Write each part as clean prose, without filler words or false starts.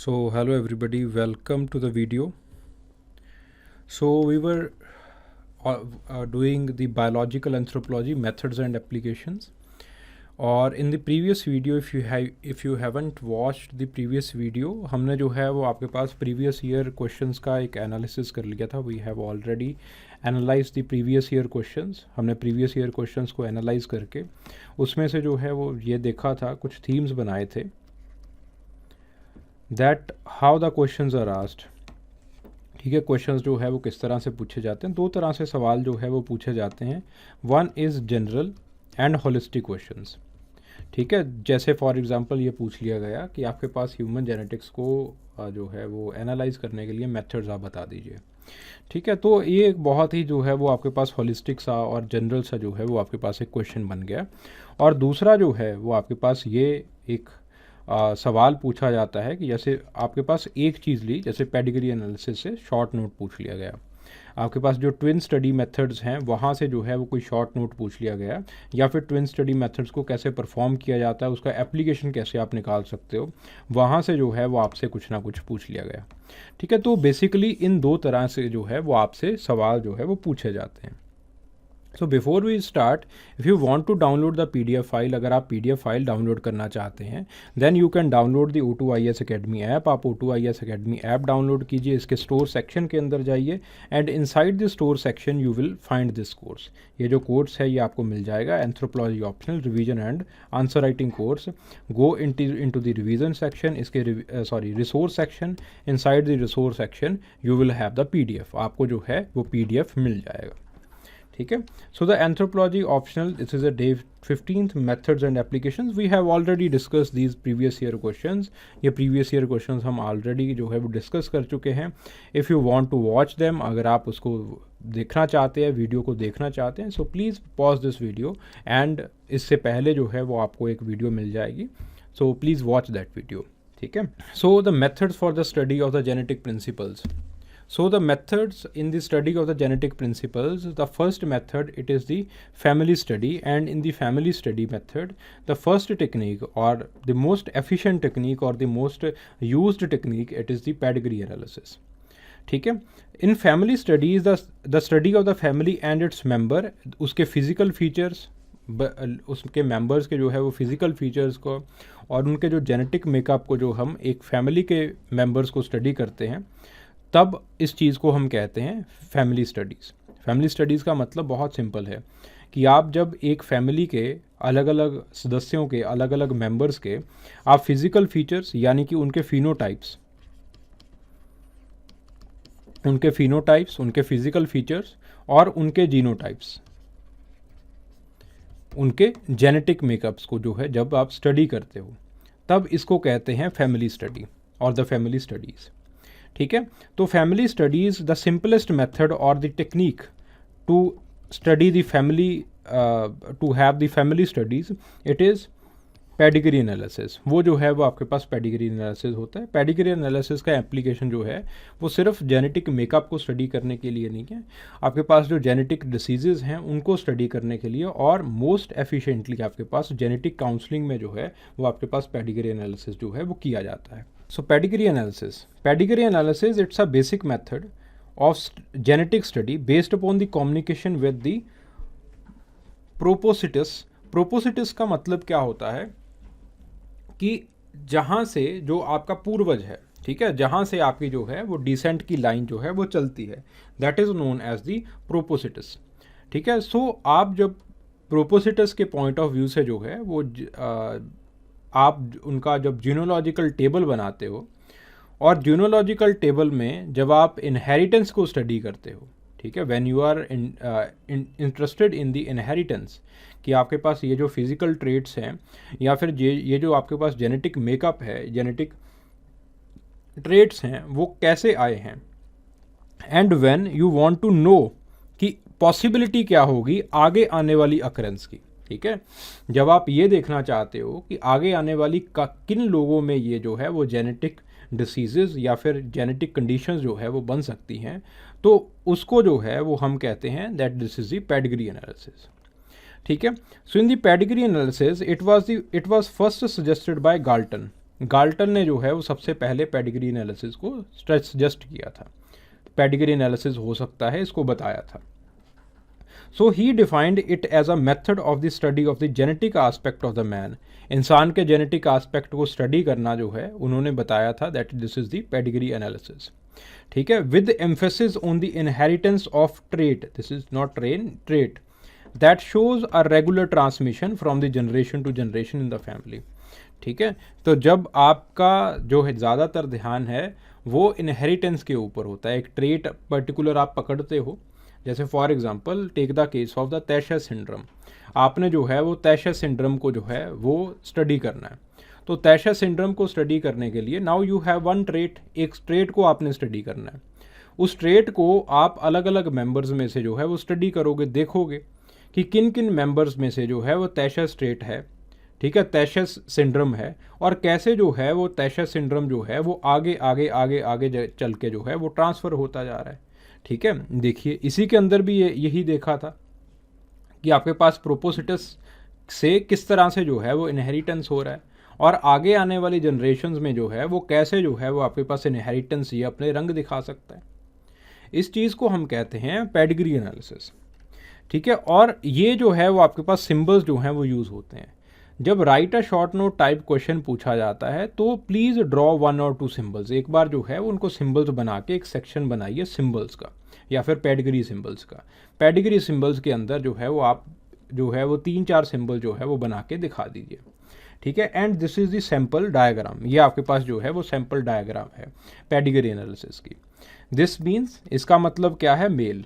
So hello everybody, welcome to the video. So we were doing the biological anthropology methods and applications, और in the previous video if you haven't watched the previous video, हमने जो है वो आपके पास previous year questions का एक analysis कर लिया था. We have already analyzed the previous year questions. हमने previous year questions को analyze करके उसमें से जो है वो ये देखा था, कुछ themes बनाए थे, that how the questions are asked. ठीक है, क्वेश्चंस जो है वो किस तरह से पूछे जाते हैं. दो तरह से सवाल जो है वो पूछे जाते हैं. One is general and holistic questions. ठीक है, जैसे फॉर एग्जांपल ये पूछ लिया गया कि आपके पास ह्यूमन जेनेटिक्स को जो है वो एनालाइज करने के लिए मेथड्स आप बता दीजिए. ठीक है, तो ये एक बहुत ही जो है वो आपके पास होलिस्टिक सा और जनरल सा जो है वो आपके पास एक क्वेश्चन बन गया. और दूसरा जो है वो आपके पास ये एक सवाल पूछा जाता है कि जैसे आपके पास एक चीज़ ली, जैसे पेडिग्री एनालिसिस से शॉर्ट नोट पूछ लिया गया. आपके पास जो ट्विन स्टडी मेथड्स हैं वहाँ से जो है वो कोई शॉर्ट नोट पूछ लिया गया, या फिर ट्विन स्टडी मेथड्स को कैसे परफॉर्म किया जाता है, उसका एप्लीकेशन कैसे आप निकाल सकते हो, वहाँ से जो है वो आपसे कुछ ना कुछ पूछ लिया गया. ठीक है, तो बेसिकली इन दो तरह से जो है वो आपसे सवाल जो है वो पूछे जाते हैं. So before we start, if you want to download the PDF file, अगर आप PDF फाइल डाउनलोड करना चाहते हैं then you can download the O2IS academy app. आप O2IS अकेडमी ऐप डाउनलोड कीजिए, इसके स्टोर सेक्शन के अंदर जाइए and inside the store section you will find this course. ये जो कोर्स है ये आपको मिल जाएगा, anthropology optional revision and answer writing course. Go into the revision section, इसके resource section. Inside the resource section you will have the PDF. आपको जो है वो PDF मिल जाएगा. ठीक है, so the anthropology optional, this is a day 15th methods and applications. We have already discuss these previous year questions. ये previous year questions हम already जो है वो डिस्कस कर चुके हैं. If you want to watch them, अगर आप उसको देखना चाहते हैं, वीडियो को देखना चाहते हैं, so please pause this video and इससे पहले जो है वो आपको एक वीडियो मिल जाएगी, so please watch that video. ठीक है, so the methods for the study of the genetic principles. So the methods in the study of the genetic principles, the first method, it is the family study, and in the family study method, the first technique or the most efficient technique or the most used technique, it is the pedigree analysis. ठीक है, in family studies the study of the family and its member, उसके physical features, उसके members के जो है वो physical features को और उनके जो जेनेटिक मेकअप को जो हम एक फैमिली के मेंबर्स को स्टडी करते हैं, तब इस चीज़ को हम कहते हैं फैमिली स्टडीज़. फैमिली स्टडीज़ का मतलब बहुत सिंपल है कि आप जब एक फैमिली के अलग अलग सदस्यों के, अलग अलग मेंबर्स के आप फिज़िकल फीचर्स यानी कि उनके फिनोटाइप्स, उनके फिज़िकल फीचर्स और उनके जीनोटाइप्स, उनके जेनेटिक मेकअप्स को जो है जब आप स्टडी करते हो, तब इसको कहते हैं फैमिली स्टडी और द फैमिली स्टडीज़. ठीक है, तो family studies the simplest method और the technique to study the family, to have the family studies, it is pedigree analysis. वो जो है वो आपके पास पेडिग्री एनालिसिस होता है. पेडिग्री एनालिसिस का एप्लीकेशन जो है वो सिर्फ जेनेटिक मेकअप को स्टडी करने के लिए नहीं है, आपके पास जो जेनेटिक डिसीजेज़ हैं उनको स्टडी करने के लिए, और मोस्ट एफिशिएंटली आपके पास जेनेटिक काउंसलिंग में जो है वो आपके पास पेडिग्री एनालिसिस जो है वो किया जाता है. So pedigree analysis, it's a basic method of genetic study based upon the communication with the proboscis. Proboscis का मतलब क्या होता है कि जहाँ से जो आपका पूर्वज है, ठीक है, जहाँ से आपकी जो है वो डिसेंट की लाइन जो है वो चलती है, that is known as the propositus. ठीक है, सो आप जब प्रोपोसिटस के पॉइंट ऑफ व्यू से जो है वो आप उनका जब जीनोलॉजिकल टेबल बनाते हो, और जीनोलॉजिकल टेबल में जब आप इनहेरिटेंस को स्टडी करते हो, ठीक है, when you are interested in the inheritance, कि आपके पास ये जो फिज़िकल ट्रेट्स हैं या फिर ये जो आपके पास जेनेटिक मेकअप है, जेनेटिक ट्रेट्स हैं, वो कैसे आए हैं, and when you want to know कि पॉसिबिलिटी क्या होगी आगे आने वाली अकरेंस की. ठीक है, जब आप ये देखना चाहते हो कि आगे आने वाली किन लोगों में ये जो है वो जेनेटिक डिसीजेज़ या फिर जेनेटिक कंडीशंस जो है वो बन सकती हैं, तो उसको जो है वो हम कहते हैं that this is the pedigree analysis. ठीक है, so in the pedigree analysis it was first suggested by Galton. Galton ने जो है वो सबसे पहले पेडिग्री एनालिसिस को सजेस्ट किया था, पेडिग्री एनालिसिस हो सकता है इसको बताया था। So he defined it as a method of the study of the genetic aspect of the man. इंसान के जेनेटिक आस्पेक्ट को स्टडी करना जो है उन्होंने बताया था, that this is the pedigree analysis. ठीक है, with emphasis on the inheritance of trait, this is not trait that shows a regular transmission from the generation to generation in the family. ठीक है, तो जब आपका जो है ज़्यादातर ध्यान है वो इनहेरिटेंस के ऊपर होता है, एक ट्रेट पर्टिकुलर आप पकड़ते हो, जैसे for example take the case of the Tay Sachs syndrome, आपने जो है वो तैशर सिंड्रोम को जो है वो स्टडी करना है। तो तैशर सिंड्रोम को स्टडी करने के लिए now you have one trait, एक ट्रेट को आपने स्टडी करना है। उस ट्रेट को आप अलग अलग मेंबर्स में से जो है वो स्टडी करोगे, देखोगे कि किन किन मेंबर्स में से जो है वो तैशर ट्रेट है, ठीक है, तैशर सिंड्रोम है, और कैसे जो है वो तैशर सिंड्रोम जो है वो आगे आगे आगे आगे चल के जो है वो ट्रांसफ़र होता जा रहा है। ठीक है, देखिए इसी के अंदर भी यही देखा था कि आपके पास प्रोपोसिटस से किस तरह से जो है वो इनहेरिटेंस हो रहा है, और आगे आने वाली जनरेशन्स में जो है वो कैसे जो है वो आपके पास इनहेरिटेंस ये अपने रंग दिखा सकता है। इस चीज़ को हम कहते हैं पेडिग्री एनालिसिस। ठीक है, और ये जो है वो आपके पास सिंबल्स जो हैं वो यूज़ होते हैं। जब right a short note type question पूछा जाता है तो प्लीज़ ड्रॉ 1 और 2 सिंबल्स, एक बार जो है उनको सिंबल्स बना के एक सेक्शन बनाइए सिंबल्स का या फिर पेडिग्री सिंबल्स का। पेडिग्री सिंबल्स के अंदर जो है वो आप जो है वो 3-4 सिंबल जो है वो बना के दिखा दीजिए। ठीक है, and this is the sample diagram, ये आपके पास जो है वो सैम्पल डायग्राम है पेडिग्री एनालिसिस की। दिस मीन्स, इसका मतलब क्या है, मेल,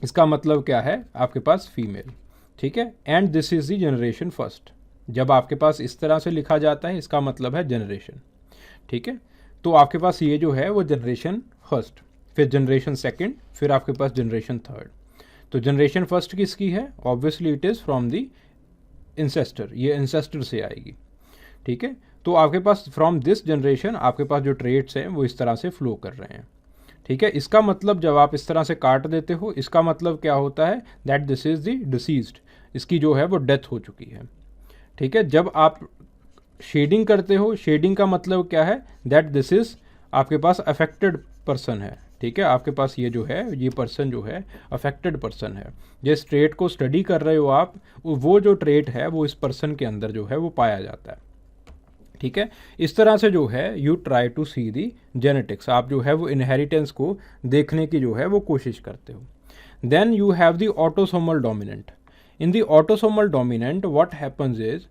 इसका मतलब क्या है आपके पास फीमेल। ठीक है, and this is the generation first, जब आपके पास इस तरह से लिखा जाता है इसका मतलब है जनरेशन। ठीक है, तो आपके पास ये जो है वो जनरेशन फर्स्ट, फिर जनरेशन सेकंड, फिर आपके पास जनरेशन थर्ड। तो जनरेशन फर्स्ट किसकी है, obviously it is from the ancestor, ये इंसेस्टर से आएगी। ठीक है, तो आपके पास फ्रॉम दिस जनरेशन आपके पास जो ट्रेट्स हैं वो इस तरह से फ्लो कर रहे हैं। ठीक है, इसका मतलब जब आप इस तरह से काट देते हो, इसका मतलब क्या होता है, that this is the deceased, इसकी जो है वो डेथ हो चुकी है। ठीक है, जब आप शेडिंग करते हो, शेडिंग का मतलब क्या है, दैट दिस इज़ आपके पास अफेक्टेड पर्सन है। ठीक है, आपके पास ये जो है ये पर्सन जो है अफेक्टेड पर्सन है। जिस ट्रेट को स्टडी कर रहे हो आप, वो जो ट्रेट है वो इस पर्सन के अंदर जो है वो पाया जाता है। ठीक है, इस तरह से जो है you try to see the genetics, आप जो है वो इनहेरिटेंस को देखने की जो है वो कोशिश करते हो। Then you have the autosomal dominant. In the autosomal dominant what happens is,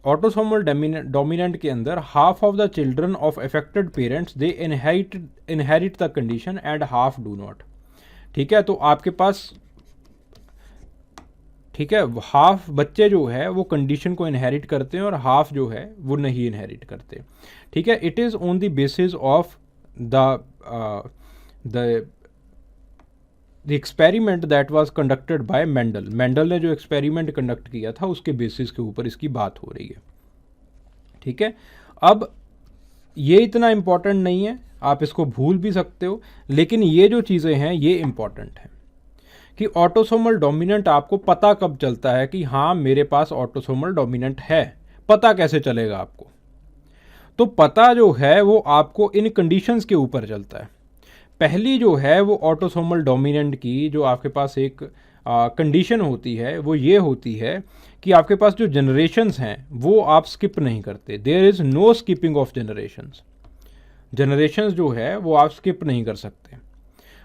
autosomal dominant के अंदर half of the children of affected parents they inherit the condition and half do not. ठीक है, तो आपके पास, ठीक है, हाफ बच्चे जो है वो कंडीशन को इनहेरिट करते हैं और हाफ जो है वो नहीं इनहेरिट करते। ठीक है, it is on the basis of the experiment that was conducted by Mendel. Mendel ने जो एक्सपेरिमेंट कंडक्ट किया था उसके बेसिस के ऊपर इसकी बात हो रही है। ठीक है, अब ये इतना इम्पॉर्टेंट नहीं है, आप इसको भूल भी सकते हो, लेकिन ये जो चीज़ें हैं ये इम्पॉर्टेंट हैं कि ऑटोसोमल डोमिनेंट आपको पता कब चलता है कि हाँ मेरे पास ऑटोसोमल डोमिनेंट है, पता कैसे चलेगा आपको, तो पता जो है वो आपको इन कंडीशंस के ऊपर चलता है। पहली जो है वो ऑटोसोमल डोमिनेंट की जो आपके पास एक कंडीशन होती है वो ये होती है कि आपके पास जो जनरेशन्स हैं वो आप स्किप नहीं करते, there is no skipping of generations. Generations जो है वो आप स्किप नहीं कर सकते।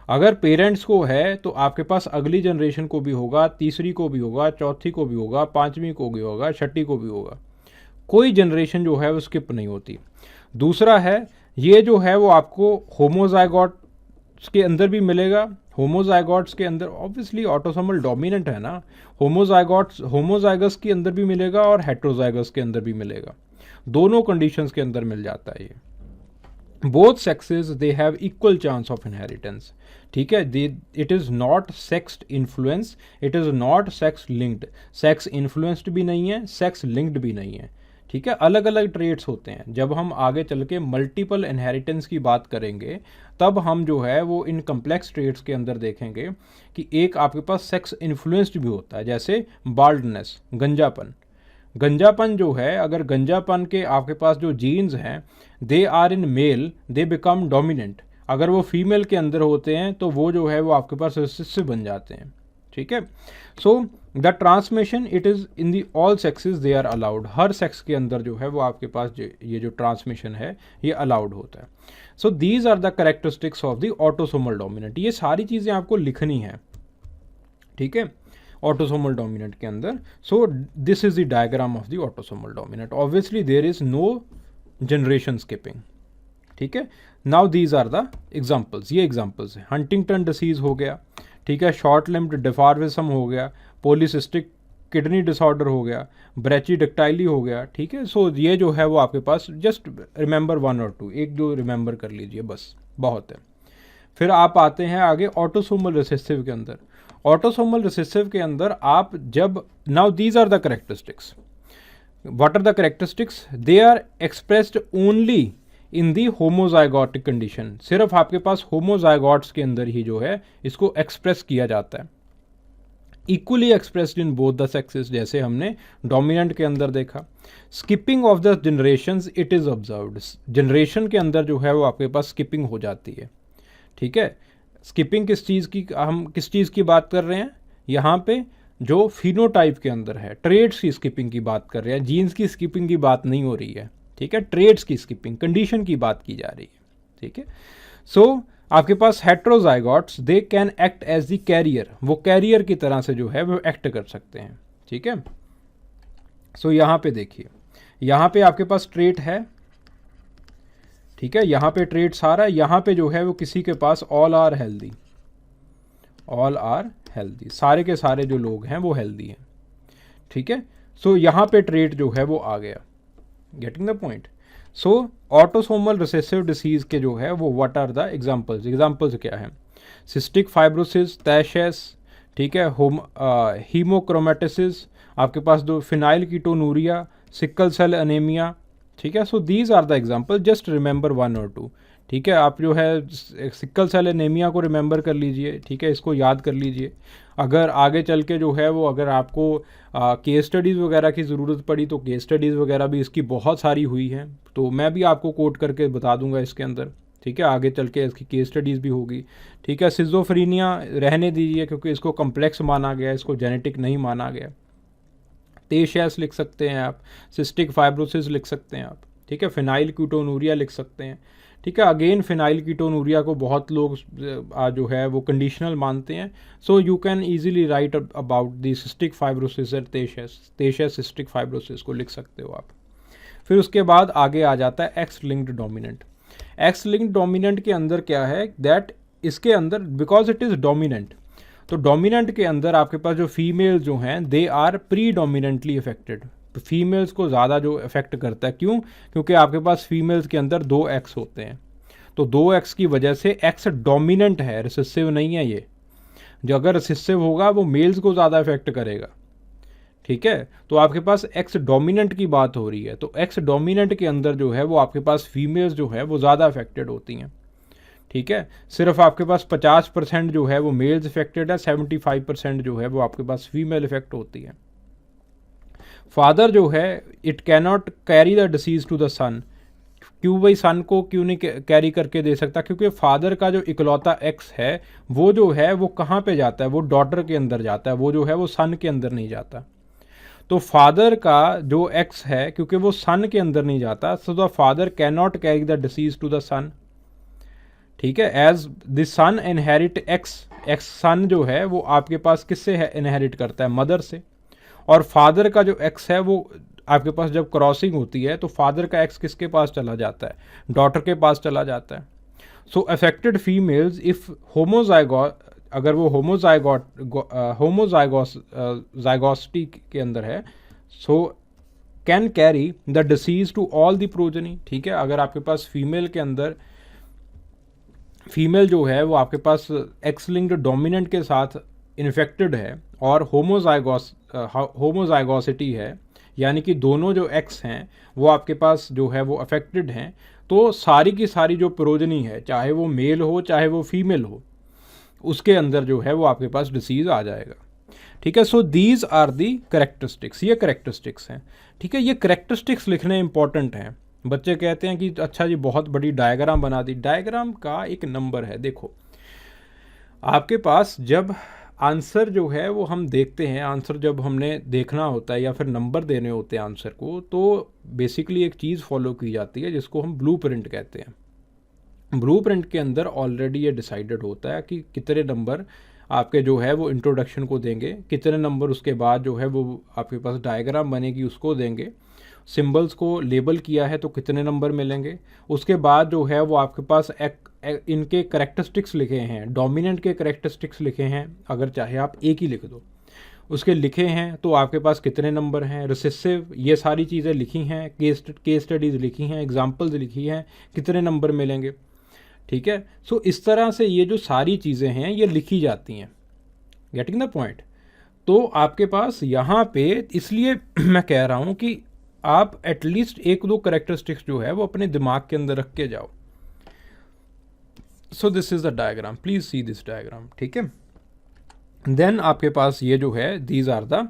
अगर पेरेंट्स को है तो आपके पास अगली जनरेशन को भी होगा, तीसरी को भी होगा, चौथी को भी होगा, पांचवी को भी होगा, छठी को भी होगा, कोई जनरेशन जो है वो स्किप नहीं होती। दूसरा है ये जो है वो आपको होमोजाइगोट्स के अंदर भी मिलेगा। होमोजाइगोट्स के अंदर ऑब्वियसली ऑटोसोमल डोमिनेंट है ना, होमोजाइगस के अंदर भी मिलेगा और हेट्रोजाइगस के अंदर भी मिलेगा, दोनों कंडीशंस के अंदर मिल जाता है ये। Both sexes they have equal chance of inheritance. ठीक है, it is not sex influence, it is not sex linked, sex influenced भी नहीं है, सेक्स लिंक्ड भी नहीं है। ठीक है, अलग अलग ट्रेट्स होते हैं। जब हम आगे चल के मल्टीपल इनहेरिटेंस की बात करेंगे तब हम जो है वो इन कम्प्लेक्स ट्रेट्स के अंदर देखेंगे कि एक आपके पास सेक्स इन्फ्लुएंस्ड भी होता है, जैसे बाल्डनेस, गंजापन, गंजापन जो है, अगर गंजापन के आपके पास जो जीन्स हैं they are in male they become dominant, अगर वो फीमेल के अंदर होते हैं तो वो जो है वो आपके पास रिसेसिव बन जाते हैं, ठीक है। So the transmission it is in the all sexes they are allowed, हर सेक्स के अंदर जो है वो आपके पास ये जो ट्रांसमिशन है ये अलाउड होता है। So these are the characteristics of the autosomal dominant, ये सारी चीज़ें आपको लिखनी है, ठीक है, ऑटोसोमल डोमिनेंट के अंदर। So this is the diagram of the autosomal dominant. Obviously there is no generation skipping, ठीक है। Now these are the examples, ये एग्जाम्पल्स हैं। हंटिंगटन डिसीज हो गया, ठीक है, शॉर्ट लिम्ब्ड डिफॉर्मिज्म हो गया, पॉलीसिस्टिक किडनी डिसऑर्डर हो गया, ब्रैचिडेक्टाइली हो गया, ठीक है। सो ये जो है वो आपके पास जस्ट रिमेंबर 1 और 2, एक दो रिमेंबर कर लीजिए बस, बहुत है। फिर आप आते हैं आगे ऑटोसोमल रिसेसिव के अंदर। ऑटोसोमल रिसेसिव के अंदर आप जब, now these are the characteristics, what are the characteristics, they are expressed only in the homozygotic condition, सिर्फ आपके पास होमोजाइगोट्स के अंदर ही जो है इसको एक्सप्रेस किया जाता है। Equally expressed in both the sexes, जैसे हमने डोमिनेंट के अंदर देखा। Skipping of the generations it is observed, generation के अंदर जो है वो आपके पास स्किपिंग हो जाती है, ठीक है। स्किपिंग किस चीज़ की, हम किस चीज़ की बात कर रहे हैं यहाँ पे, जो फिनोटाइप के अंदर है, ट्रेड्स की स्किपिंग की बात कर रहे हैं, जीन्स की स्किपिंग की बात नहीं हो रही है, ठीक है, ट्रेड्स की स्किपिंग, कंडीशन की बात की जा रही है, ठीक है। सो आपके पास heterozygotes they can act as the carrier, वो कैरियर की तरह से जो है वो एक्ट कर सकते हैं, ठीक है। सो यहाँ पे देखिए, यहाँ पे आपके पास ट्रेट है, ठीक है, यहाँ पे ट्रेट सारा, यहाँ पे जो है वो किसी के पास all are healthy, all are healthy, सारे के सारे जो लोग हैं वो हेल्दी हैं, ठीक है। सो यहाँ पे ट्रेट जो है वो आ गया, getting the point. So autosomal recessive disease के जो है वो what are the examples, examples क्या है, सिस्टिक फाइब्रोसिस, तैशेस, ठीक है, हीमोक्रोमेटिसिस, आपके पास दो phenylketonuria, sickle cell anaemia, ठीक है। So these are the example, just remember 1 और 2, ठीक है। आप जो है सिकल सेल एनीमिया को रिमेंबर कर लीजिए, ठीक है, इसको याद कर लीजिए। अगर आगे चल के जो है वो अगर आपको केस स्टडीज़ वगैरह की ज़रूरत पड़ी तो केस स्टडीज़ वगैरह भी इसकी बहुत सारी हुई हैं, तो मैं भी आपको कोट करके बता दूंगा इसके अंदर, ठीक है, आगे चल के इसकी केस स्टडीज़ भी होगी, ठीक है। सिजोफ्रीनिया रहने दीजिए क्योंकि इसको कम्प्लेक्स माना गया, इसको जेनेटिक नहीं माना गया। तेशेस लिख सकते हैं आप, सिस्टिक फाइब्रोसिस लिख सकते हैं आप, ठीक है, फिनाइल कीटोनूरिया लिख सकते हैं, ठीक है। अगेन फिनाइल कीटोनूरिया को बहुत लोग जो है वो कंडीशनल मानते हैं। So you can easily right about the cystic fibrosis और तेशेस सिस्टिक फाइब्रोसिस को लिख सकते हो आप। फिर उसके बाद आगे आ जाता है X linked dominant. X linked dominant के अंदर क्या है, दैट इसके अंदर बिकॉज इट इज़ डोमिनेंट, तो डोमिनेंट के अंदर आपके पास जो फीमेल जो हैं they are predominantly affected, females को ज़्यादा जो इफेक्ट करता है, क्यों, क्योंकि आपके पास फीमेल्स के अंदर 2 एक्स होते हैं, तो 2 एक्स की वजह से एक्स डोमिनेंट है, रिसेसिव नहीं है ये, जो अगर रिसेसिव होगा वो मेल्स को ज़्यादा इफेक्ट करेगा, ठीक है। तो आपके पास एक्स डोमिनेंट की बात हो रही है, तो एक्स डोमिनेंट के अंदर जो है वो आपके पास फीमेल्स जो है वो ज़्यादा अफेक्टेड होती हैं, ठीक है। सिर्फ आपके पास 50% जो है वो मेल्स इफेक्टेड है, 75% जो है वो आपके पास फीमेल इफेक्ट होती है। फादर जो है it cannot carry the disease to the son, क्यों भाई सन को क्यों नहीं कैरी करके दे सकता, क्योंकि फादर का जो इकलौता एक्स है वो जो है वो कहाँ पे जाता है, वो डॉटर के अंदर जाता है, वो जो है वो सन के अंदर नहीं जाता। तो फादर का जो एक्स है क्योंकि वो सन के अंदर नहीं जाता, so the father can not carry the disease to the son, ठीक है। As the son inherit X, X son जो है वो आपके पास किससे है, इनहेरिट करता है, मदर से। और फादर का जो एक्स है वो आपके पास जब क्रॉसिंग होती है तो फादर का एक्स किसके पास चला जाता है, डॉटर के पास चला जाता है। So affected females if homozygote, अगर वो होमोजाइगोसिटी के अंदर है, so can carry the disease to all the progeny, ठीक है। अगर आपके पास फीमेल के अंदर फीमेल जो है वो आपके पास एक्स लिंक्ड डोमिनेंट के साथ इन्फेक्टेड है और होमोजाइगोसिटी है, यानी कि दोनों जो एक्स हैं वो आपके पास जो है वो अफेक्टेड हैं, तो सारी की सारी जो प्रोजनी है, चाहे वो मेल हो चाहे वो फीमेल हो, उसके अंदर जो है वो आपके पास डिसीज़ आ जाएगा। ठीक है। So these are the characteristics, ये करेक्टरिस्टिक्स हैं। ठीक है, ये करेक्टरिस्टिक्स लिखने इंपॉर्टेंट हैं। बच्चे कहते हैं कि अच्छा जी बहुत बड़ी डायग्राम बना दी, डायग्राम का एक नंबर है। देखो आपके पास जब आंसर जो है वो हम देखते हैं, आंसर जब हमने देखना होता है या फिर नंबर देने होते हैं आंसर को, तो बेसिकली एक चीज़ फॉलो की जाती है जिसको हम ब्लूप्रिंट कहते हैं। ब्लूप्रिंट के अंदर ऑलरेडी ये डिसाइडेड होता है कि कितने नंबर आपके जो है वो इंट्रोडक्शन को देंगे, कितने नंबर उसके बाद जो है वो आपके पास डायग्राम बनेगी उसको देंगे, सिंबल्स को लेबल किया है तो कितने नंबर मिलेंगे, उसके बाद जो है वो आपके पास इनके करेक्टरिस्टिक्स लिखे हैं, डोमिनेंट के करेक्टरिस्टिक्स लिखे हैं, अगर चाहे आप एक ही लिख दो, उसके लिखे हैं तो आपके पास कितने नंबर हैं, रिसेसिव, ये सारी चीज़ें लिखी हैं, केस स्टडीज़ लिखी हैं, एग्जाम्पल्स लिखी हैं, कितने नंबर मिलेंगे। ठीक है, सो इस तरह से ये जो सारी चीज़ें हैं ये लिखी जाती हैं। Getting the point. तो आपके पास यहाँ पे इसलिए मैं कह रहा हूँ कि आप एटलीस्ट एक दो करेक्टरिस्टिक्स जो है वो अपने दिमाग के अंदर रख के जाओ। सो this is the diagram, please see this diagram. ठीक है, देन आपके पास ये जो है दीज आर द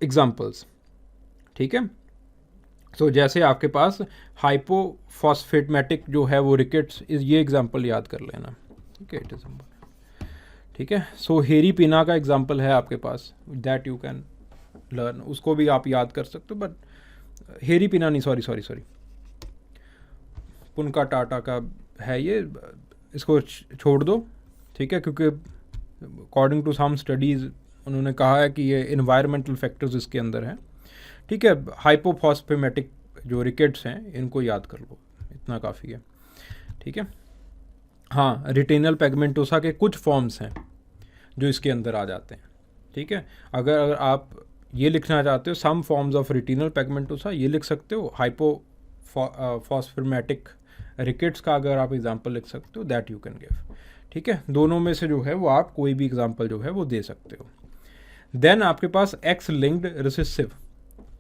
एग्जाम्पल्स। ठीक है, सो जैसे आपके पास हाइपोफॉस्फेटमेटिक जो है वो रिकेट्स, ये एग्जाम्पल याद कर लेना। ठीक है, इट इज ठीक है। सो हेरी पिना का एग्जाम्पल है आपके पास, दैट यू कैन लर्न, उसको भी आप याद कर सकते हो, बट हेरी पिना नहीं, सॉरी पुनका टाटा का है ये, इसको छोड़ दो। ठीक है, क्योंकि अकॉर्डिंग टू सम स्टडीज़ उन्होंने कहा है कि ये इन्वायरमेंटल फैक्टर्स इसके अंदर हैं। ठीक है, हाइपोफॉस्फेमेटिक जो रिकेट्स हैं इनको याद कर लो, इतना काफ़ी है। ठीक है, हाँ, रिटेनल पेगमेंटोसा के कुछ फॉर्म्स हैं जो इसके अंदर आ जाते हैं। ठीक है, अगर आप ये लिखना चाहते हो सम फॉर्म्स ऑफ रिटेनल पेगमेंटोसा, ये लिख सकते हो। हाइपोफॉस्फेमेटिक रिकेट्स का अगर आप एग्जांपल लिख सकते हो, दैट यू कैन गिव। ठीक है, दोनों में से जो है वो आप कोई भी एग्जांपल जो है वो दे सकते हो। देन आपके पास एक्स लिंक्ड रिसेसिव,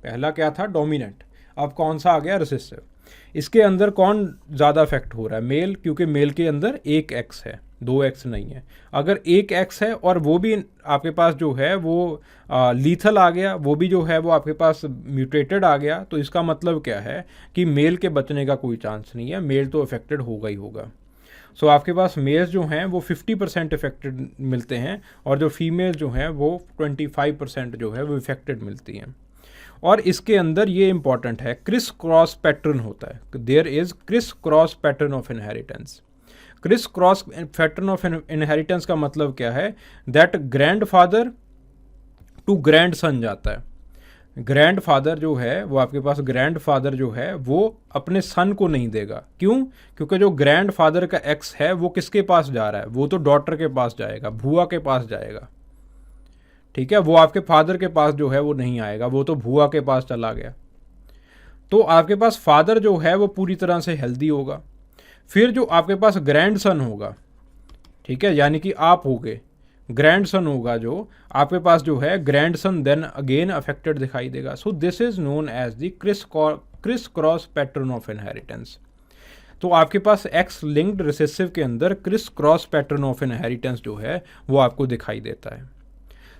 पहला क्या था डोमिनेंट, अब कौन सा आ गया रिसेसिव। इसके अंदर कौन ज़्यादा इफेक्ट हो रहा है, मेल, क्योंकि मेल के अंदर एक एक्स है, दो एक्स नहीं है। अगर एक एक्स है और वो भी आपके पास जो है वो लीथल आ गया, वो भी जो है वो आपके पास म्यूटेटेड आ गया, तो इसका मतलब क्या है कि मेल के बचने का कोई चांस नहीं है, मेल तो अफेक्टेड होगा ही होगा। सो आपके पास मेल्स जो हैं वो 50% इफेक्टेड मिलते हैं और जो फीमेल जो हैं वो 25% जो है वो इफेक्टेड मिलती हैं। और इसके अंदर ये इंपॉर्टेंट है, क्रिस क्रॉस पैटर्न होता है, there is criss cross pattern of inheritance. Criss cross pattern of inheritance का मतलब क्या है, that grandfather to grandson जाता है। ग्रैंडफादर जो है वो आपके पास, ग्रैंडफादर जो है वो अपने सन को नहीं देगा, क्यों, क्योंकि जो ग्रैंडफादर का एक्स है वो किसके पास जा रहा है, वो तो डॉटर के पास जाएगा, भुआ के पास जाएगा। ठीक है, वो आपके फादर के पास जो है वो नहीं आएगा, वो तो भुआ के पास चला गया। तो आपके पास फादर जो है वो पूरी तरह से हेल्दी होगा। फिर जो आपके पास ग्रैंडसन होगा, ठीक है, यानी कि आप होगे, ग्रैंडसन होगा जो आपके पास जो है, ग्रैंडसन देन अगेन अफेक्टेड दिखाई देगा। So this is known as the criss cross pattern of inheritance. तो आपके पास एक्स लिंक्ड रिसेसिव के अंदर criss cross pattern of inheritance जो है वो आपको दिखाई देता है।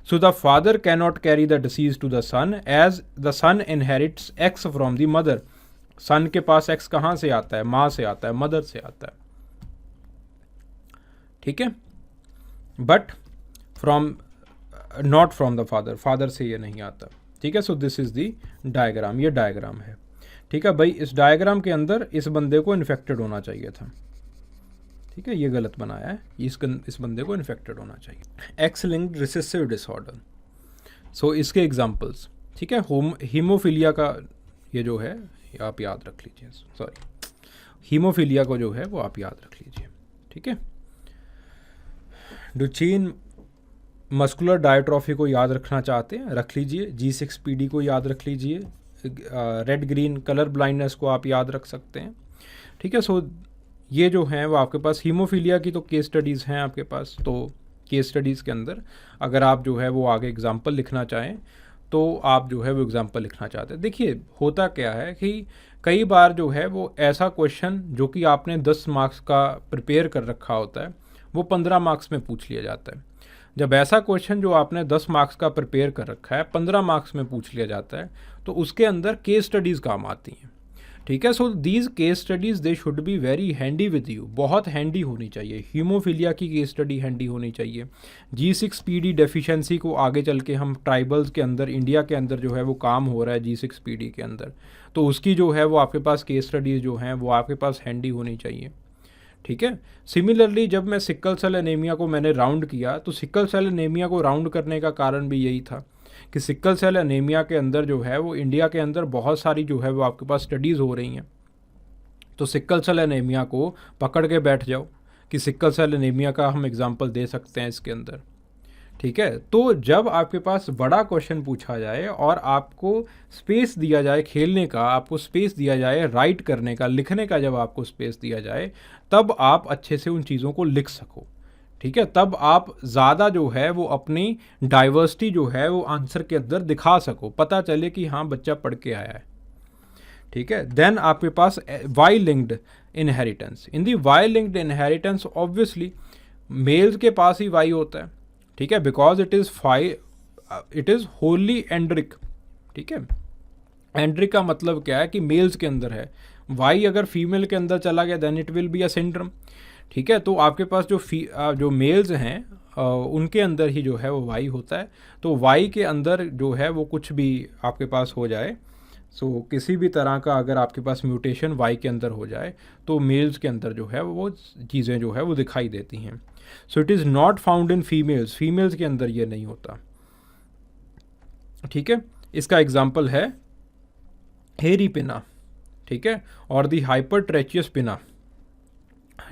So the father cannot carry the disease to the son as the son inherits X from the mother. सन के पास X कहाँ से आता है, माँ से आता है, मदर से आता है। ठीक है, but from not from the father, father से ये नहीं आता। ठीक है, सो दिस इज द डायग्राम, ये डायग्राम है। ठीक है भाई, इस डायग्राम के अंदर इस बंदे को इन्फेक्टेड होना चाहिए था। ठीक है, ये गलत बनाया है, इस बंदे को इन्फेक्टेड होना चाहिए। एक्स लिंक्ड रिसेसिव डिसऑर्डर, सो इसके एग्जांपल्स। ठीक है, हीमोफीलिया का ये जो है आप याद रख लीजिए, सॉरी, हीमोफीलिया को जो है वो आप याद रख लीजिए। ठीक है, डुचेन मस्कुलर डायट्रॉफी को याद रखना चाहते हैं, रख लीजिए। G6PD को याद रख लीजिए। रेड ग्रीन कलर ब्लाइंडनेस को आप याद रख सकते हैं। ठीक है, सो ये जो हैं वो आपके पास हीमोफीलिया की तो केस स्टडीज़ हैं आपके पास। तो केस स्टडीज़ के अंदर अगर आप जो है वो आगे एग्जांपल लिखना चाहें तो आप जो है वो एग्जांपल लिखना चाहते हैं। देखिए होता क्या है कि कई बार जो है वो ऐसा क्वेश्चन जो कि आपने 10 मार्क्स का प्रिपेयर कर रखा होता है वो 15 मार्क्स में पूछ लिया जाता है। जब ऐसा क्वेश्चन जो आपने 10 मार्क्स का प्रिपेयर कर रखा है 15 मार्क्स में पूछ लिया जाता है, तो उसके अंदर केस स्टडीज़ काम आती हैं। ठीक है, so these case studies they should be very handy with you, बहुत हैंडी होनी चाहिए। हीमोफीलिया की केस स्टडी हैंडी होनी चाहिए। G6PD डेफिशिएंसी को आगे चल के हम ट्राइबल्स के अंदर, इंडिया के अंदर जो है वो काम हो रहा है G6PD के अंदर, तो उसकी जो है वो आपके पास केस स्टडीज़ जो हैं वो आपके पास हैंडी होनी चाहिए। ठीक है, सिमिलरली जब मैं सिक्कल सेल एनीमिया को मैंने राउंड किया, तो सिक्कल सेल एनीमिया को राउंड करने का कारण भी यही था कि सिक्कल सेल एनीमिया के अंदर जो है वो इंडिया के अंदर बहुत सारी जो है वो आपके पास स्टडीज़ हो रही हैं। तो सिक्कल सेल एनीमिया को पकड़ के बैठ जाओ कि सिक्कल सेल एनीमिया का हम एग्जांपल दे सकते हैं इसके अंदर। ठीक है, तो जब आपके पास बड़ा क्वेश्चन पूछा जाए और आपको स्पेस दिया जाए खेलने का, आपको स्पेस दिया जाए राइट करने का, लिखने का, जब आपको स्पेस दिया जाए तब आप अच्छे से उन चीज़ों को लिख सको। ठीक है, तब आप ज़्यादा जो है वो अपनी डाइवर्सिटी जो है वो आंसर के अंदर दिखा सको, पता चले कि हाँ बच्चा पढ़ के आया है। ठीक है, देन आपके पास Y linked inheritance. In the Y linked inheritance obviously males के पास ही वाई होता है। ठीक है, because it is holandric. ठीक है, एंड्रिक का मतलब क्या है कि मेल्स के अंदर है, वाई अगर फीमेल के अंदर चला गया then it will be a syndrome. ठीक है, तो आपके पास जो मेल्स हैं उनके अंदर ही जो है वो वाई होता है। तो वाई के अंदर जो है वो कुछ भी आपके पास हो जाए, सो किसी भी तरह का अगर आपके पास म्यूटेशन वाई के अंदर हो जाए तो मेल्स के अंदर जो है वो चीज़ें जो है वो दिखाई देती हैं। So it is not found in females, females के अंदर ये नहीं होता। ठीक है, इसका एग्जाम्पल है हेरी पिना। ठीक है, और दी हाइपरट्रेचियस पिना,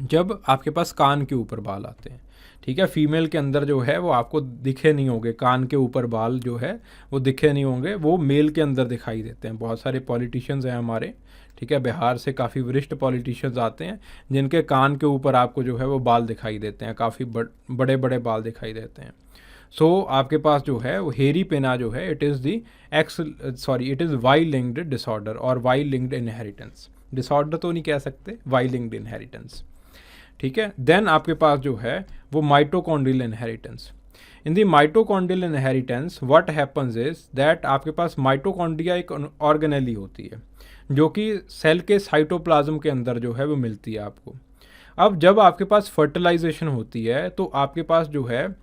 जब आपके पास कान के ऊपर बाल आते हैं। ठीक है, फीमेल के अंदर जो है वो आपको दिखे नहीं होंगे, कान के ऊपर बाल जो है वो दिखे नहीं होंगे, वो मेल के अंदर दिखाई देते हैं। बहुत सारे पॉलिटिशियंस हैं हमारे, ठीक है, बिहार से काफ़ी वरिष्ठ पॉलिटिशियंस आते हैं जिनके कान के ऊपर आपको जो है वो बाल दिखाई देते हैं, काफ़ी बड़े बड़े बाल दिखाई देते हैं। सो आपके पास जो है वो हेरी पेना जो है it is it is why linked disorder और वाई लिंक्ड इनहेरिटेंस। डिसऑर्डर तो नहीं कह सकते, वाई लिंक्ड इनहेरिटेंस। ठीक है, देन आपके पास जो है वो mitochondrial inheritance. In the mitochondrial inheritance what happens is that आपके पास माइटोकॉन्ड्रिया एक ऑर्गेनेली होती है जो कि सेल के साइटोप्लाज्म के अंदर जो है वो मिलती है आपको। अब जब आपके पास फर्टिलाइजेशन होती है तो आपके पास जो है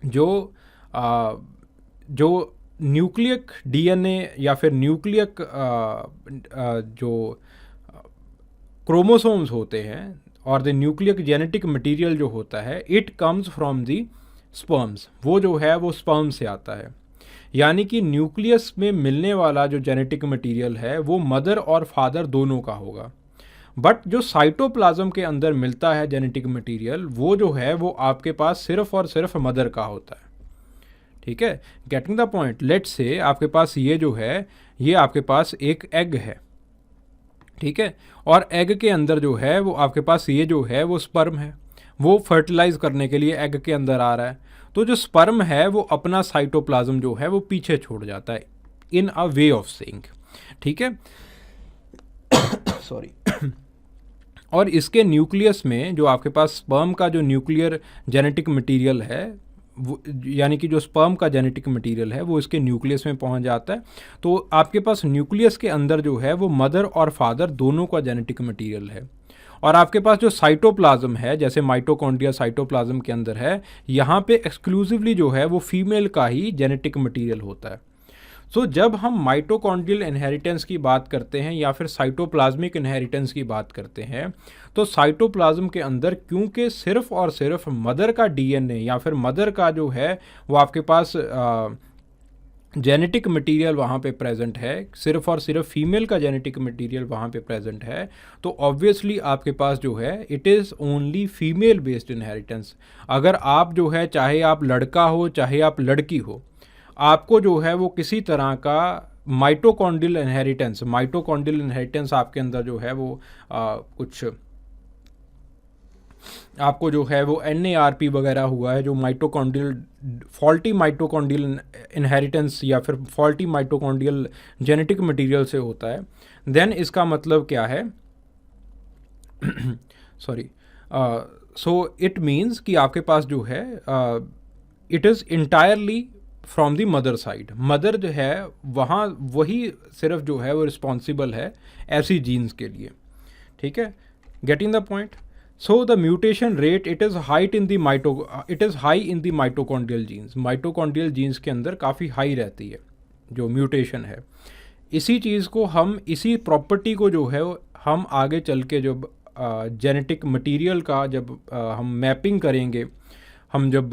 जो न्यूक्लियक डीएनए या फिर न्यूक्लियक जो क्रोमोसोम्स होते हैं और द न्यूक्लियक जेनेटिक मटेरियल जो होता है it comes from the sperms, वो जो है वो स्पर्म से आता है। यानी कि न्यूक्लियस में मिलने वाला जो जेनेटिक मटेरियल है वो मदर और फादर दोनों का होगा, बट जो साइटोप्लाज्म के अंदर मिलता है जेनेटिक मटेरियल वो जो है वो आपके पास सिर्फ और सिर्फ मदर का होता है। ठीक है, getting the point. Let's say आपके पास ये जो है ये आपके पास एक एग है। ठीक है, और एग के अंदर जो है वो आपके पास ये जो है वो स्पर्म है, वो फर्टिलाइज करने के लिए एग के अंदर आ रहा है। तो जो स्पर्म है वो अपना साइटोप्लाज्म जो है वो पीछे छोड़ जाता है, इन अ वे ऑफ सेइंग। ठीक है, सॉरी। और इसके न्यूक्लियस में जो आपके पास स्पर्म का जो न्यूक्लियर जेनेटिक मटेरियल है यानी कि जो स्पर्म का जेनेटिक मटेरियल है वो इसके न्यूक्लियस में पहुंच जाता है। तो आपके पास न्यूक्लियस के अंदर जो है वो मदर और फादर दोनों का जेनेटिक मटेरियल है। और आपके पास जो साइटोप्लाज्म है जैसे माइटोकॉन्ड्रिया साइटोप्लाज्म के अंदर है, यहाँ पे एक्सक्लूसिवली जो है वो फीमेल का ही जेनेटिक मटेरियल होता है। सो जब हम माइटोकॉन्ड्रियल इनहेरिटेंस की बात करते हैं या फिर साइटोप्लाज्मिक इनहेरिटेंस की बात करते हैं तो साइटोप्लाज्म के अंदर क्योंकि सिर्फ और सिर्फ मदर का डीएनए या फिर मदर का जो है वो आपके पास जेनेटिक मटेरियल वहाँ पे प्रेजेंट है, सिर्फ और सिर्फ फीमेल का जेनेटिक मटेरियल वहाँ पे प्रेजेंट है, तो ऑब्वियसली आपके पास जो है it is only female based inheritance. अगर आप जो है चाहे आप लड़का हो चाहे आप लड़की हो, आपको जो है वो किसी तरह का माइटोकॉन्ड्रियल इनहेरिटेंस आपके अंदर जो है वो कुछ आपको जो है वो NARP वगैरह हुआ है, जो फॉल्टी माइटोकॉन्ड्रियल इनहेरिटेंस या फिर फॉल्टी माइटोकॉन्ड्रियल जेनेटिक मटेरियल से होता है, देन इसका मतलब क्या है सॉरी सो इट मीन्स कि आपके पास जो है it is entirely from the mother side. Mother जो है वहाँ वही सिर्फ जो है वो रिस्पॉन्सिबल है ऐसी जीन्स के लिए, ठीक है। Getting the point. So the mutation rate it is high in the mitochondrial genes. Mitochondrial genes के अंदर काफ़ी हाई रहती है जो म्यूटेशन है। इसी चीज़ को हम, इसी प्रॉपर्टी को जो है हम आगे चल के जब जेनेटिक मटेरियल का जब हम मैपिंग करेंगे, हम जब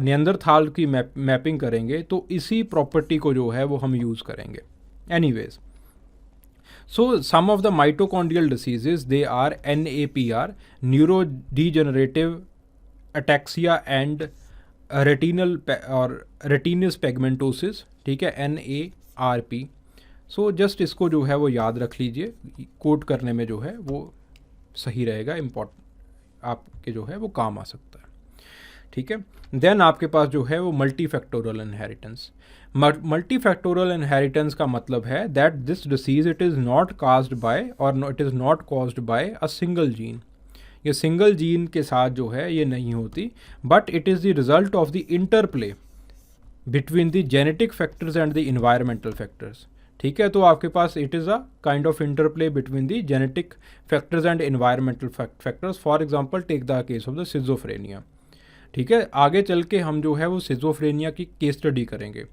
नियंदरथाल की मैपिंग करेंगे तो इसी प्रॉपर्टी को जो है वो हम यूज़ करेंगे। Anyways, so some of the mitochondrial diseases they are NAPR, neurodegenerative ataxia and retinal और रेटिनस पेगमेंटोसिस, ठीक है, NARP। सो जस्ट इसको जो है वो याद रख लीजिए, कोड करने में जो है वो सही रहेगा, आपके जो है वो काम आ सकता है, ठीक है। देन आपके पास जो है वो multifactorial inheritance. Multifactorial inheritance का मतलब है that this disease it is not caused by और it is not caused by a single gene. ये सिंगल जीन के साथ जो है ये नहीं होती, but it is the result of the interplay between the genetic factors and the environmental factors, ठीक है। तो आपके पास it is a kind of interplay between the genetic factors and environmental factors. For example take the case of the schizophrenia, ठीक है। आगे चल के हम जो है वो सिजोफ्रेनिया की केस स्टडी करेंगे,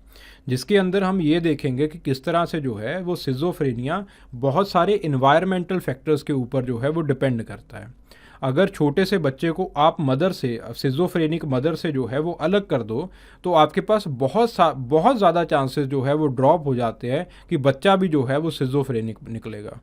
जिसके अंदर हम ये देखेंगे कि किस तरह से जो है वो सिजोफ्रेनिया बहुत सारे इन्वायरमेंटल फैक्टर्स के ऊपर जो है वो डिपेंड करता है। अगर छोटे से बच्चे को आप मदर से, सिजोफ्रेनिक मदर से जो है वो अलग कर दो, तो आपके पास बहुत ज़्यादा चांसेस जो है वो ड्रॉप हो जाते हैं कि बच्चा भी जो है वो सिजोफ्रेनिक निकलेगा,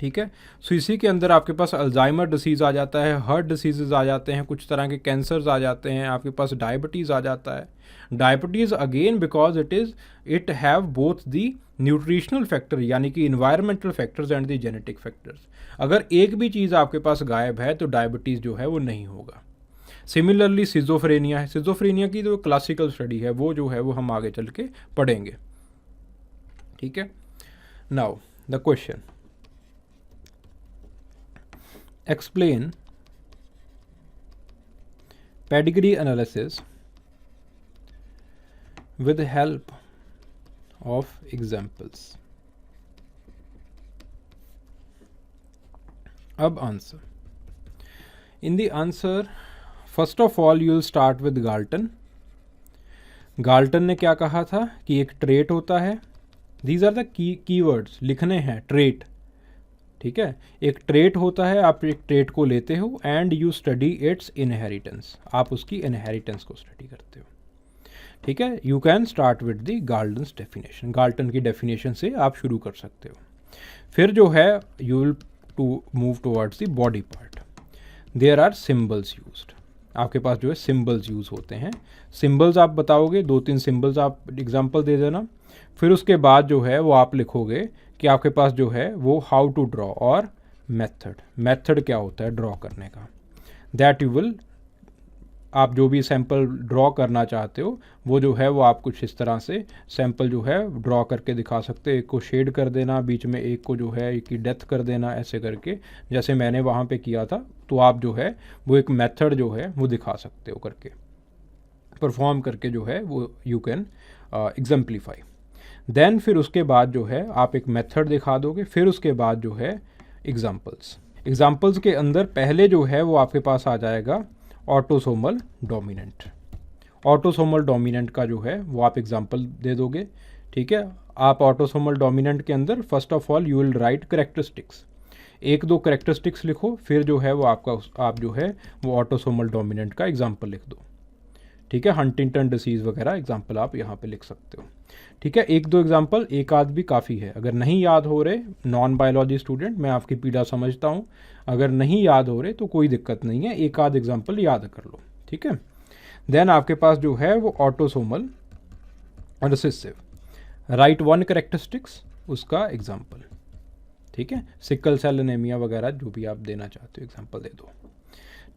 ठीक है। सो इसी के अंदर आपके पास अल्जाइमर डिसीज़ आ जाता है, हार्ट डिसीज़ आ जाते हैं, कुछ तरह के कैंसर्स आ जाते हैं, आपके पास डायबिटीज़ आ जाता है। Diabetes again because it have both the nutritional factor यानी कि environmental factors and the genetic factors. अगर एक भी चीज़ आपके पास गायब है तो डायबिटीज़ जो है वो नहीं होगा। सिमिलरली सिजोफ्रेनिया है, सिजोफ्रेनिया की जो क्लासिकल स्टडी है वो जो है वो हम आगे चल के पढ़ेंगे, ठीक है। Now the question, explain pedigree analysis with the help of examples. अब answer, in the answer first of all you will start with Galton. Galton ने क्या कहा था कि एक ट्रेट होता है, these are the keywords लिखने हैं, ट्रेट, ठीक है। एक ट्रेट होता है, आप एक ट्रेट को लेते हो and you study its inheritance, आप उसकी इनहेरिटेंस को स्टडी करते हो, ठीक है। You can start with the Galton's definition, Galton की डेफिनेशन से आप शुरू कर सकते हो। फिर जो है you will to move towards the body part. There are symbols used, आपके पास जो है सिम्बल्स यूज़ होते हैं। सिम्बल्स आप बताओगे, 2-3 सिम्बल्स आप एग्जांपल दे देना। फिर उसके बाद जो है वो आप लिखोगे कि आपके पास जो है वो हाउ टू ड्रॉ और मेथड क्या होता है ड्रॉ करने का। दैट यू विल, आप जो भी सैंपल ड्रॉ करना चाहते हो वो जो है वो आप कुछ इस तरह से सैंपल जो है ड्रॉ करके दिखा सकते हो। एक को शेड कर देना, बीच में एक को जो है एक की डेप्थ कर देना, ऐसे करके जैसे मैंने वहाँ पे किया था। तो आप जो है वो एक मेथड जो है वो दिखा सकते हो करके, परफॉर्म करके जो है वो यू कैन एग्जाम्पलीफाई। देन फिर उसके बाद जो है आप एक मेथड दिखा दोगे, फिर उसके बाद जो है एग्जाम्पल्स के अंदर पहले जो है वो आपके पास आ जाएगा ऑटोसोमल डोमिनेंट। ऑटोसोमल डोमिनेंट का जो है वो आप एग्जाम्पल दे दोगे, ठीक है। आप ऑटोसोमल डोमिनेंट के अंदर first of all you will write characteristics, 1-2 characteristics लिखो, फिर जो है वो आप जो है वो ऑटोसोमल डोमिनेंट का एग्जाम्पल लिख दो, ठीक है। हंटिंगटन डिसीज़ वगैरह एग्जाम्पल आप यहाँ पे लिख सकते हो, ठीक है। 1-2 एग्जाम्पल, एक आध भी काफ़ी है। अगर नहीं याद हो रहे, नॉन बायोलॉजी स्टूडेंट, मैं आपकी पीड़ा समझता हूँ, अगर नहीं याद हो रहे तो कोई दिक्कत नहीं है, एक आध एग्जाम्पल याद कर लो, ठीक है। देन आपके पास जो है वो ऑटोसोमल रिसेसिव, राइट 1 करेक्टरिस्टिक्स, उसका एग्जाम्पल, ठीक है। सिकल सेल एनीमिया वगैरह जो भी आप देना चाहते हो एग्जाम्पल दे दो,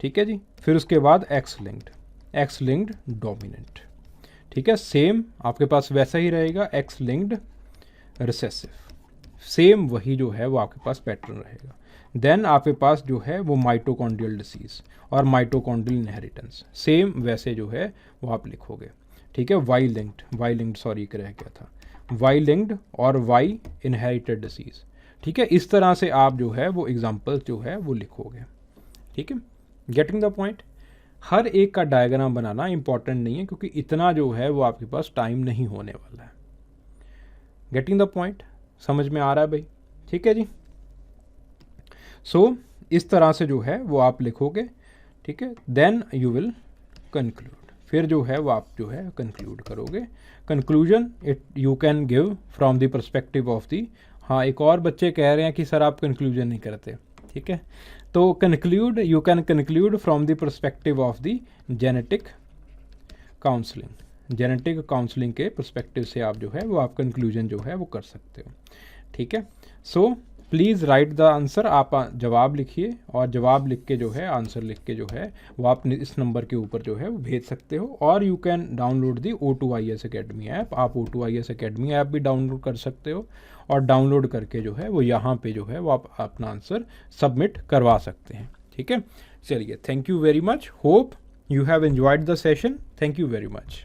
ठीक है जी। फिर उसके बाद एक्स लिंक्ड डोमिनेंट, ठीक है। सेम आपके पास वैसा ही रहेगा, एक्स लिंक्ड रिसेसिव। सेम वही जो है वो आपके पास पैटर्न रहेगा। देन आपके पास जो है वो माइटोकॉन्ड्रियल डिसीज़ और माइटोकॉन्ड्रियल इनहेरिटेंस, सेम वैसे जो है वो आप लिखोगे। ठीक है, वाई लिंक्ड सॉरी रह गया था, वाई लिंक्ड और वाई इनहेरिटेड डिसीज़। ठीक है, इस तरह से आप जो है वो एग्जाम्पल जो है वो लिखोगे। ठीक है, गेटिंग द पॉइंट। हर एक का डायग्राम बनाना इंपॉर्टेंट नहीं है, क्योंकि इतना जो है वो आपके पास टाइम नहीं होने वाला है। गेटिंग द पॉइंट, समझ में आ रहा है भाई? ठीक है जी। सो इस तरह से जो है वो आप लिखोगे। ठीक है, देन यू विल कंक्लूड, फिर जो है वो आप जो है कंक्लूड करोगे। Conclusion it you can give from the perspective of the, हाँ एक और बच्चे कह रहे हैं कि सर आप कंक्लूजन नहीं करते। ठीक है, तो conclude, you can conclude from the perspective of the genetic counselling, genetic counselling के परस्पेक्टिव से आप जो है वो आप कंक्लूजन जो है वो कर सकते हो। ठीक है, so please write the answer, आप जवाब लिखिए और जवाब लिख के जो है आंसर लिख के जो है वो आप इस नंबर के ऊपर जो है वो भेज सकते हो। और you can download the O2IS academy app, आप O2IS अकेडमी ऐप भी डाउनलोड कर सकते हो और डाउनलोड करके जो है वो यहाँ पे जो है वो आप अपना आंसर सबमिट करवा सकते हैं। ठीक है, चलिए, thank you very much, hope you have enjoyed the session, thank you very much.